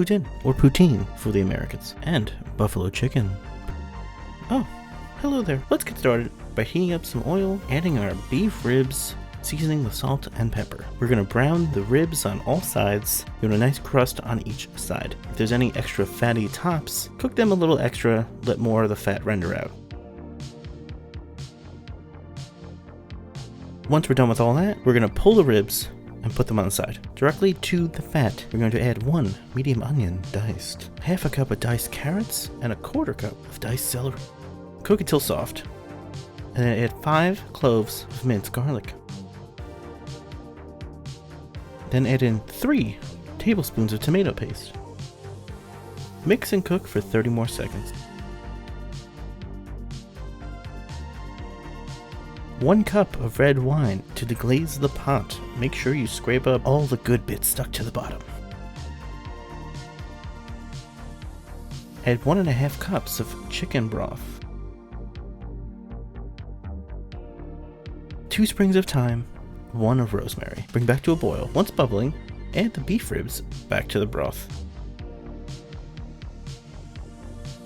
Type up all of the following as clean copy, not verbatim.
Poutine, or poutine for the Americans, and buffalo chicken. Oh, hello there. Let's get started by heating up some oil, adding our beef ribs, seasoning with salt and pepper. We're going to brown the ribs on all sides, give it a nice crust on each side. If there's any extra fatty tops, cook them a little extra, let more of the fat render out. Once we're done with all that, we're going to pull the ribs and put them on the side. Directly to the fat, we're going to add 1 medium onion diced, half a cup of diced carrots, and a 1/4 cup of diced celery. Cook until soft, and then add 5 cloves of minced garlic. Then add in 3 tablespoons of tomato paste. Mix and cook for 30 more seconds. 1 cup of red wine to deglaze the pot. Make sure you scrape up all the good bits stuck to the bottom. Add 1½ cups of chicken broth. 2 sprigs of thyme, 1 of rosemary. Bring back to a boil. Once bubbling, add the beef ribs back to the broth.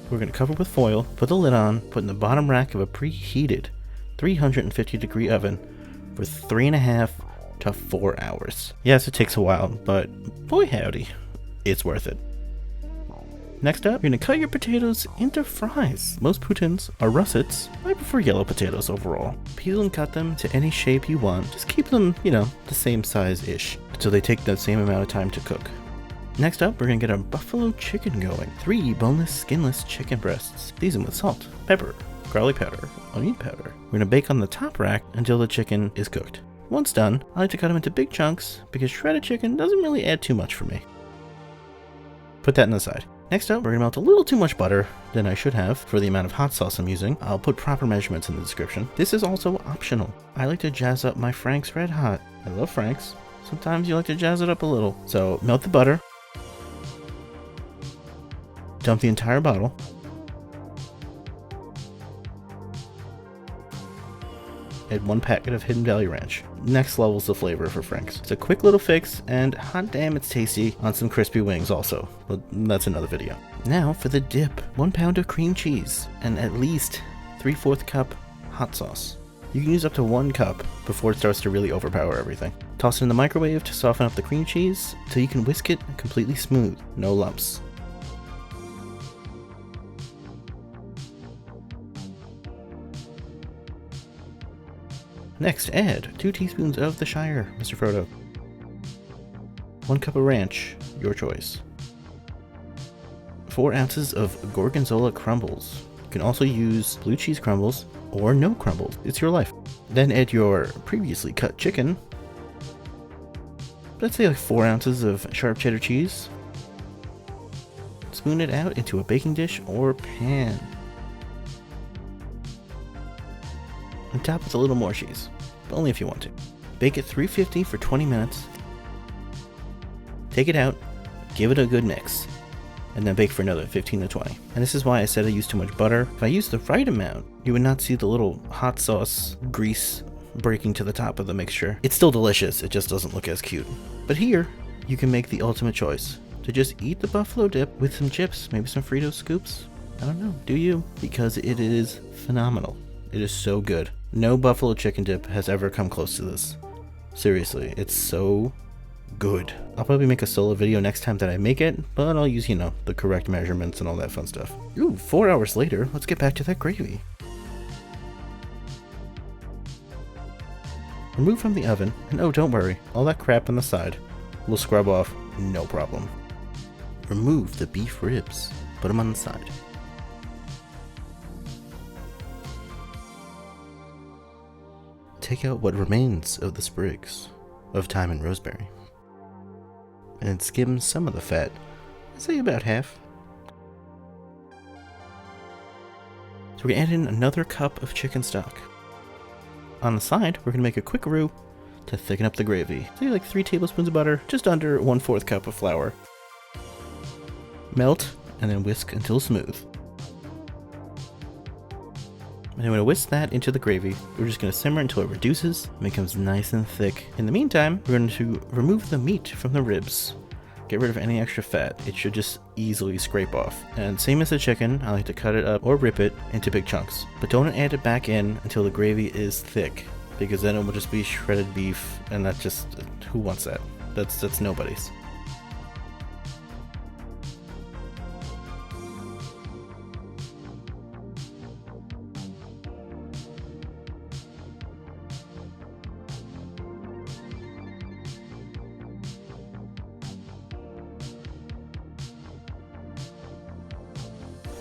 We're going to cover with foil, put the lid on, put in the bottom rack of a preheated 350 degree oven for 3.5 to 4 hours. Yes, it takes a while, but boy howdy, it's worth it. Next up, you're going to cut your potatoes into fries. Most poutines are russets. I prefer yellow potatoes overall. Peel and cut them to any shape you want. Just keep them, the same size-ish, so they take the same amount of time to cook. Next up, we're going to get our buffalo chicken going. 3 boneless, skinless chicken breasts. Season with salt, pepper, garlic powder, onion powder. We're going to bake on the top rack until the chicken is cooked. Once done, I like to cut them into big chunks because shredded chicken doesn't really add too much for me. Put that on the side. Next up, we're going to melt a little too much butter than I should have for the amount of hot sauce I'm using. I'll put proper measurements in the description. This is also optional. I like to jazz up my Frank's Red Hot. I love Frank's. Sometimes you like to jazz it up a little. So melt the butter. Dump the entire bottle. Add 1 packet of Hidden Valley Ranch. Next level's the flavor for Frank's. It's a quick little fix, and hot damn it's tasty on some crispy wings also, but that's another video. Now for the dip. 1 pound of cream cheese, and at least 3/4 cup hot sauce. You can use up to 1 cup before it starts to really overpower everything. Toss it in the microwave to soften up the cream cheese, so you can whisk it completely smooth, no lumps. Next, add 2 teaspoons of the Shire, Mr. Frodo. 1 cup of ranch, your choice. 4 ounces of gorgonzola crumbles. You can also use blue cheese crumbles or no crumbles. It's your life. Then add your previously cut chicken. Let's say like 4 ounces of sharp cheddar cheese. Spoon it out into a baking dish or pan. And top with a little more cheese, but only if you want to. Bake at 350 for 20 minutes. Take it out, give it a good mix, and then bake for another 15 to 20. And this is why I said I used too much butter. If I used the right amount, you would not see the little hot sauce grease breaking to the top of the mixture. It's still delicious, it just doesn't look as cute. But here, you can make the ultimate choice. To just eat the buffalo dip with some chips, maybe some Fritos scoops. I don't know, do you? Because it is phenomenal. It is so good. No buffalo chicken dip has ever come close to this. Seriously, it's so good. I'll probably make a solo video next time that I make it, but I'll use, the correct measurements and all that fun stuff. Ooh, 4 hours later, let's get back to that gravy. Remove from the oven, and oh, don't worry, all that crap on the side will scrub off, no problem. Remove the beef ribs, put them on the side. Take out what remains of the sprigs of thyme and rosemary, and skim some of the fat, I'd say about half. So we're going to add in another cup of chicken stock. On the side, we're going to make a quick roux to thicken up the gravy. Say like 3 tablespoons of butter, just under 1/4 cup of flour. Melt, and then whisk until smooth. And I'm going to whisk that into the gravy. We're just going to simmer until it reduces and becomes nice and thick. In the meantime, we're going to remove the meat from the ribs. Get rid of any extra fat. It should just easily scrape off. And same as the chicken, I like to cut it up or rip it into big chunks. But don't add it back in until the gravy is thick, because then it will just be shredded beef, and that just, who wants that? That's nobody's.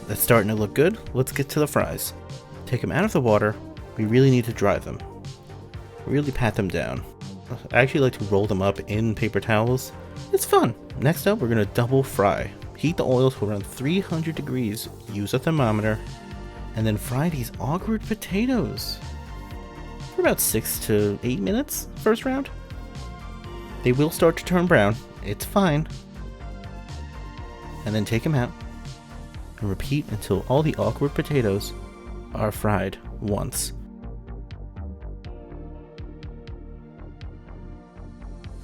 That's starting to look good. Let's get to the fries. Take them out of the water. We really need to dry them. Really pat them down. I actually like to roll them up in paper towels. It's fun. Next up, we're going to double fry. Heat the oil to around 300 degrees. Use a thermometer. And then fry these awkward potatoes for about 6 to 8 minutes, first round. They will start to turn brown. It's fine. And then take them out. And repeat until all the awkward potatoes are fried once.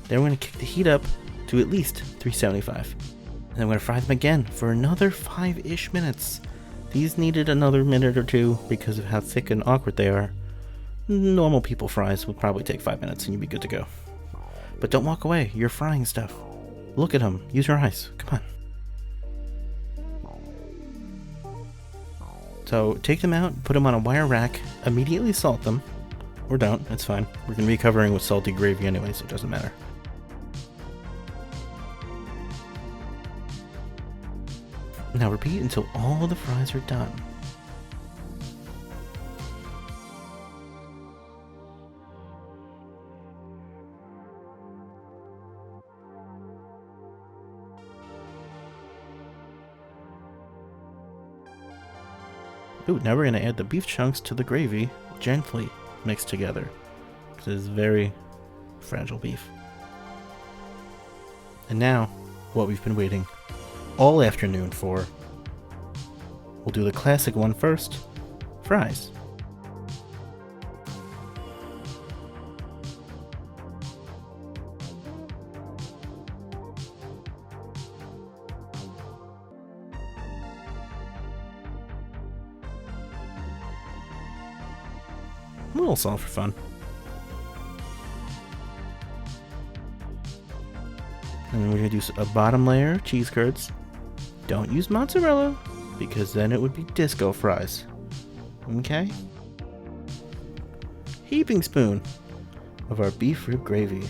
Then we're going to kick the heat up to at least 375. And then we're going to fry them again for another 5-ish minutes. These needed another minute or two because of how thick and awkward they are. Normal people fries would probably take 5 minutes and you'd be good to go. But don't walk away, you're frying stuff. Look at them, use your eyes, come on. So take them out, put them on a wire rack, immediately salt them. Or don't, it's fine. We're going to be covering with salty gravy anyway, so it doesn't matter. Now repeat until all the fries are done. Ooh, now we're going to add the beef chunks to the gravy, gently mixed together, because it is very fragile beef. And now, what we've been waiting all afternoon for. We'll do the classic one first, fries. A little salt for fun. And then we're going to do a bottom layer of cheese curds. Don't use mozzarella, because then it would be disco fries. Okay? Heaping spoon of our beef rib gravy.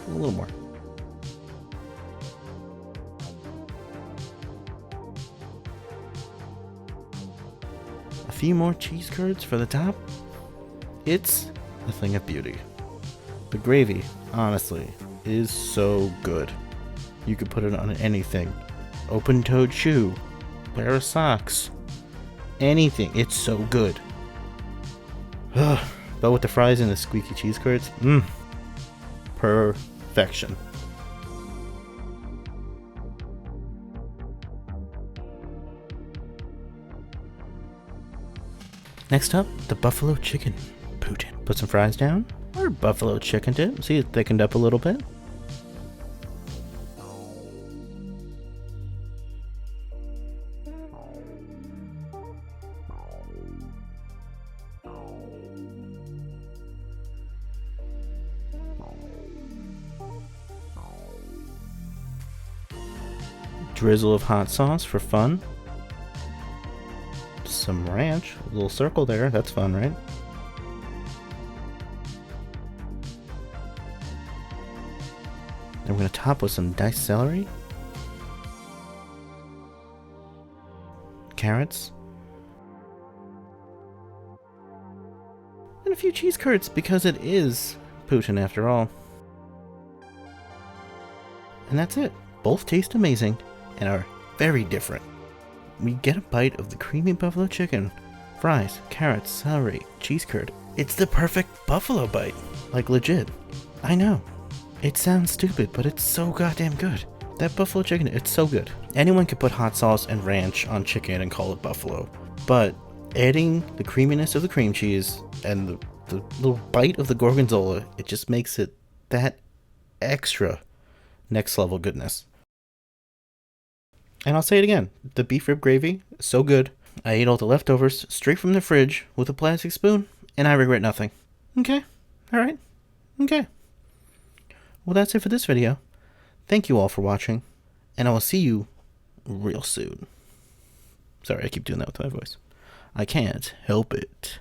A little more. A few more cheese curds for the top. It's a thing of beauty. The gravy, honestly, is so good. You could put it on anything. Open-toed shoe, pair of socks, anything. It's so good. But with the fries and the squeaky cheese curds, perfection. Next up, the buffalo chicken. Poutine. Put some fries down. Or buffalo chicken dip. See, it thickened up a little bit. Drizzle of hot sauce for fun. Some ranch. A little circle there. That's fun, right? And we're going to top with some diced celery, carrots, and a few cheese curds, because it is Poutine after all. And that's it. Both taste amazing and are very different. We get a bite of the creamy buffalo chicken, fries, carrots, celery, cheese curd. It's the perfect buffalo bite. Like legit. I know. It sounds stupid, but it's so goddamn good. That buffalo chicken, it's so good. Anyone could put hot sauce and ranch on chicken and call it buffalo. But adding the creaminess of the cream cheese and the little bite of the gorgonzola, it just makes it that extra next level goodness. And I'll say it again, the beef rib gravy, so good. I ate all the leftovers straight from the fridge with a plastic spoon, and I regret nothing. Okay, alright, okay. Well, that's it for this video. Thank you all for watching, and I will see you real soon. Sorry, I keep doing that with my voice. I can't help it.